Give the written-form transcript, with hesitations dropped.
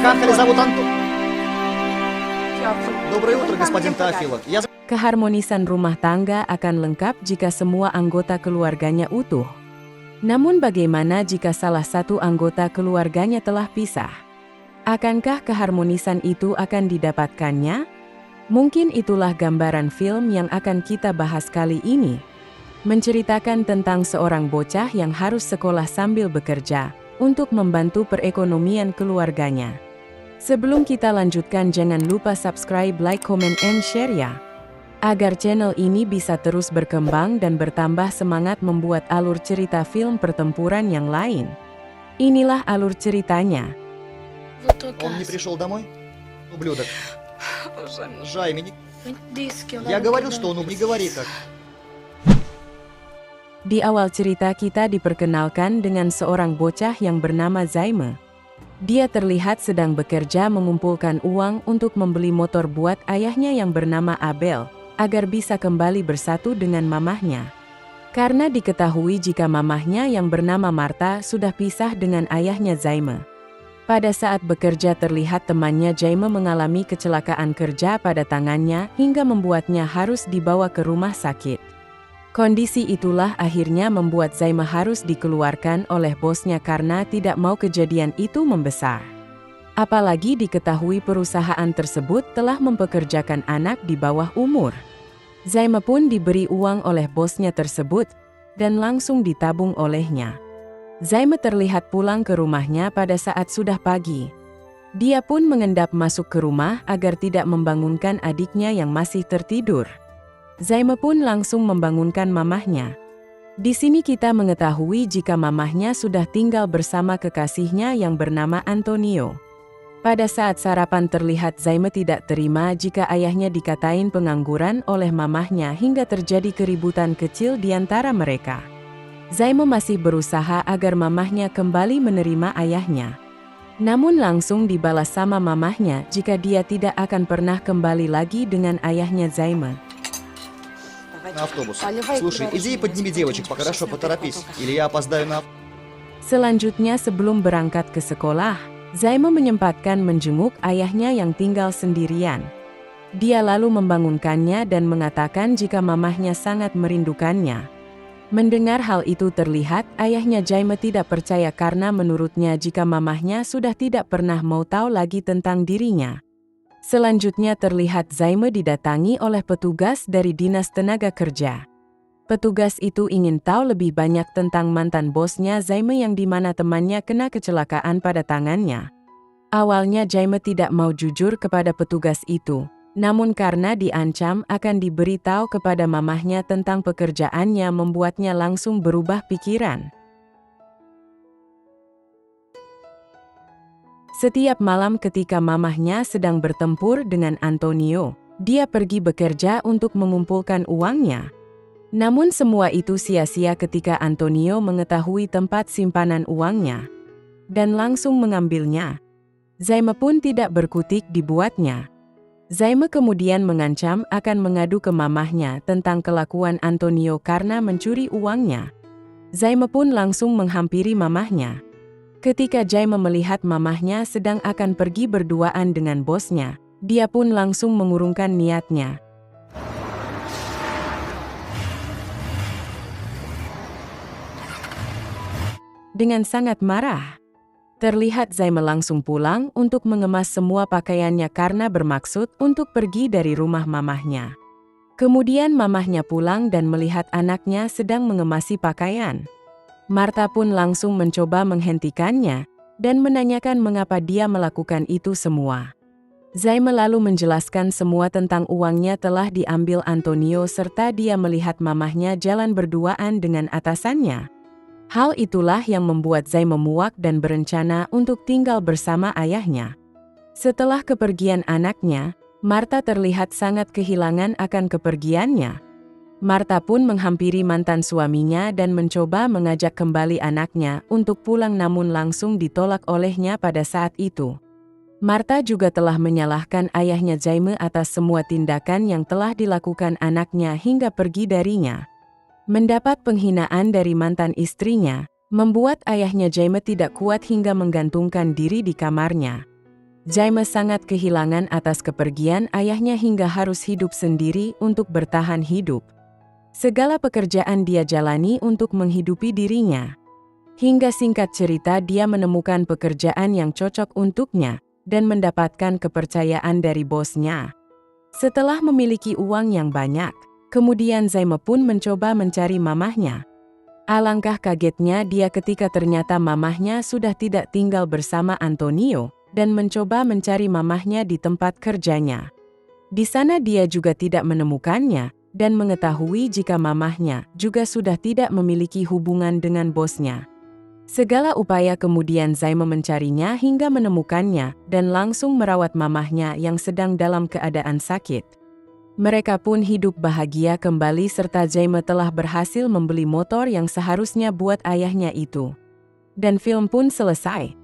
Архангеля зовут Антон. Доброе утро, господин Теофилов. Keharmonisan rumah tangga akan lengkap jika semua anggota keluarganya utuh. Namun bagaimana jika salah satu anggota keluarganya telah pisah? Akankah keharmonisan itu akan didapatkannya? Mungkin itulah gambaran film yang akan kita bahas kali ini. Menceritakan tentang seorang bocah yang harus sekolah sambil bekerja untuk membantu perekonomian keluarganya. Sebelum kita lanjutkan, jangan lupa subscribe, like, comment, and share ya. Agar channel ini bisa terus berkembang dan bertambah semangat membuat alur cerita film pertempuran yang lain. Inilah alur ceritanya. Он не пришел домой? Ублюдок. Жайми. Я говорил, что он не говори так. Di awal cerita kita diperkenalkan dengan seorang bocah yang bernama Zaime. Dia terlihat sedang bekerja mengumpulkan uang untuk membeli motor buat ayahnya yang bernama Abel, agar bisa kembali bersatu dengan mamahnya. Karena diketahui jika mamahnya yang bernama Marta sudah pisah dengan ayahnya Zaime. Pada saat bekerja terlihat temannya Zaime mengalami kecelakaan kerja pada tangannya hingga membuatnya harus dibawa ke rumah sakit. Kondisi itulah akhirnya membuat Zaime harus dikeluarkan oleh bosnya karena tidak mau kejadian itu membesar. Apalagi diketahui perusahaan tersebut telah mempekerjakan anak di bawah umur. Zaime pun diberi uang oleh bosnya tersebut dan langsung ditabung olehnya. Zaime terlihat pulang ke rumahnya pada saat sudah pagi. Dia pun mengendap masuk ke rumah agar tidak membangunkan adiknya yang masih tertidur. Zaime pun langsung membangunkan mamahnya. Di sini kita mengetahui jika mamahnya sudah tinggal bersama kekasihnya yang bernama Antonio. Pada saat sarapan terlihat Zaime tidak terima jika ayahnya dikatain pengangguran oleh mamahnya hingga terjadi keributan kecil di antara mereka. Zaime masih berusaha agar mamahnya kembali menerima ayahnya. Namun langsung dibalas sama mamahnya jika dia tidak akan pernah kembali lagi dengan ayahnya Zaime. На автобус. Слушай, иди и подними девочек, хорошо, поторопись, или я опоздаю на... Selanjutnya sebelum berangkat ke sekolah, Zaime menyempatkan menjenguk ayahnya yang tinggal sendirian. Dia lalu membangunkannya dan mengatakan jika mamahnya sangat merindukannya. Mendengar hal itu terlihat ayahnya Zaime tidak percaya karena menurutnya jika mamahnya sudah tidak pernah mau tahu lagi tentang dirinya. Selanjutnya terlihat Zaime didatangi oleh petugas dari Dinas Tenaga Kerja. Petugas itu ingin tahu lebih banyak tentang mantan bosnya Zaime yang dimana temannya kena kecelakaan pada tangannya. Awalnya Zaime tidak mau jujur kepada petugas itu, namun karena diancam akan diberitahu kepada mamahnya tentang pekerjaannya membuatnya langsung berubah pikiran. Setiap malam ketika mamahnya sedang bertempur dengan Antonio, dia pergi bekerja untuk mengumpulkan uangnya. Namun semua itu sia-sia ketika Antonio mengetahui tempat simpanan uangnya dan langsung mengambilnya. Zaime pun tidak berkutik dibuatnya. Zaime kemudian mengancam akan mengadu ke mamahnya tentang kelakuan Antonio karena mencuri uangnya. Zaime pun langsung menghampiri mamahnya. Ketika Zaime melihat mamahnya sedang akan pergi berduaan dengan bosnya, dia pun langsung mengurungkan niatnya. Dengan sangat marah, terlihat Zaime langsung pulang untuk mengemas semua pakaiannya karena bermaksud untuk pergi dari rumah mamahnya. Kemudian mamahnya pulang dan melihat anaknya sedang mengemasi pakaian. Marta pun langsung mencoba menghentikannya dan menanyakan mengapa dia melakukan itu semua. Zaime lalu menjelaskan semua tentang uangnya telah diambil Antonio serta dia melihat mamahnya jalan berduaan dengan atasannya. Hal itulah yang membuat Zaime muak dan berencana untuk tinggal bersama ayahnya. Setelah kepergian anaknya, Marta terlihat sangat kehilangan akan kepergiannya. Marta pun menghampiri mantan suaminya dan mencoba mengajak kembali anaknya untuk pulang namun langsung ditolak olehnya pada saat itu. Marta juga telah menyalahkan ayahnya Zaime atas semua tindakan yang telah dilakukan anaknya hingga pergi darinya. Mendapat penghinaan dari mantan istrinya, membuat ayahnya Zaime tidak kuat hingga menggantungkan diri di kamarnya. Jaime sangat kehilangan atas kepergian ayahnya hingga harus hidup sendiri untuk bertahan hidup. Segala pekerjaan dia jalani untuk menghidupi dirinya. Hingga singkat cerita dia menemukan pekerjaan yang cocok untuknya dan mendapatkan kepercayaan dari bosnya. Setelah memiliki uang yang banyak, kemudian Jaime pun mencoba mencari mamahnya. Alangkah kagetnya dia ketika ternyata mamahnya sudah tidak tinggal bersama Antonio dan mencoba mencari mamahnya di tempat kerjanya. Di sana dia juga tidak menemukannya dan mengetahui jika mamahnya juga sudah tidak memiliki hubungan dengan bosnya. Segala upaya kemudian Jaime mencarinya hingga menemukannya dan langsung merawat mamahnya yang sedang dalam keadaan sakit. Mereka pun hidup bahagia kembali serta Jaime telah berhasil membeli motor yang seharusnya buat ayahnya itu. Dan film pun selesai.